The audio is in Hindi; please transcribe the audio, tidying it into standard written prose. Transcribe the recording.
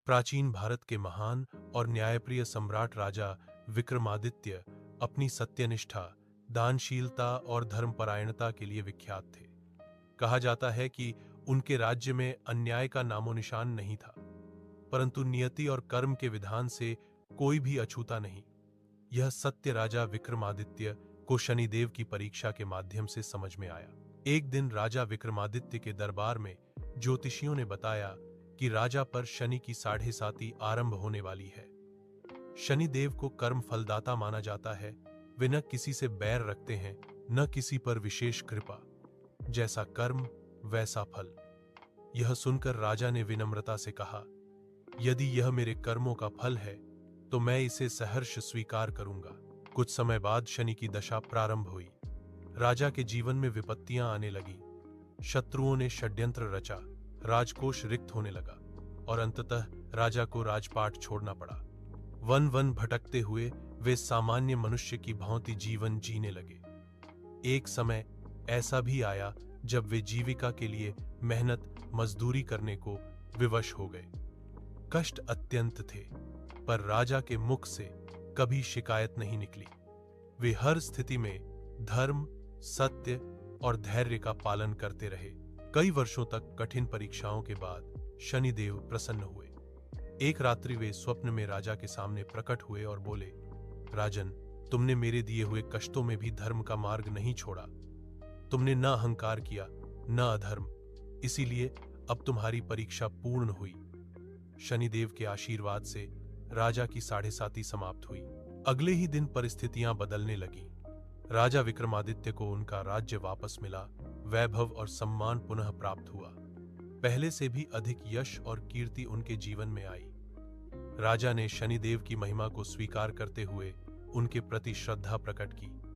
प्राचीन भारत के महान और न्यायप्रिय सम्राट राजा विक्रमादित्य अपनी सत्यनिष्ठा, दानशीलता और धर्मपरायणता के लिए विख्यात थे। कहा जाता है कि उनके राज्य में अन्याय का नामोनिशान नहीं था, परंतु नियति और कर्म के विधान से कोई भी अछूता नहीं। यह सत्य राजा विक्रमादित्य को शनिदेव की परीक्षा के माध्यम से समझ में आया। एक दिन राजा विक्रमादित्य के दरबार में ज्योतिषियों ने बताया कि राजा पर शनि की 7.5 आरंभ होने वाली है। शनिदेव को कर्म फलदाता माना जाता है। वे न किसी से बैर रखते हैं, न किसी पर विशेष कृपा। जैसा कर्म वैसा फल। यह सुनकर राजा ने विनम्रता से कहा, यदि यह मेरे कर्मों का फल है तो मैं इसे सहर्ष स्वीकार करूंगा। कुछ समय बाद शनि की दशा प्रारंभ हुई। राजा के जीवन में विपत्तियां आने लगी। शत्रुओं ने षड्यंत्र रचा, राजकोष रिक्त होने लगा और अंततः राजा को राजपाट छोड़ना पड़ा। वन वन भटकते हुए वे सामान्य मनुष्य की भांति जीवन जीने लगे। एक समय ऐसा भी आया जब वे जीविका के लिए मेहनत मजदूरी करने को विवश हो गए। कष्ट अत्यंत थे, पर राजा के मुख से कभी शिकायत नहीं निकली। वे हर स्थिति में धर्म, सत्य और धैर्य का पालन करते रहे। कई वर्षों तक कठिन परीक्षाओं के बाद शनिदेव प्रसन्न हुए। एक रात्रि वे स्वप्न में राजा के सामने प्रकट हुए और बोले, राजन, तुमने मेरे दिए हुए कष्टों में भी धर्म का मार्ग नहीं छोड़ा। तुमने न अहंकार किया, न अधर्म, इसीलिए अब तुम्हारी परीक्षा पूर्ण हुई। शनिदेव के आशीर्वाद से राजा की 7.5 समाप्त हुई। अगले ही दिन परिस्थितियां बदलने लगीं। राजा विक्रमादित्य को उनका राज्य वापस मिला, वैभव और सम्मान पुनः प्राप्त हुआ। पहले से भी अधिक यश और कीर्ति उनके जीवन में आई। राजा ने शनिदेव की महिमा को स्वीकार करते हुए उनके प्रति श्रद्धा प्रकट की।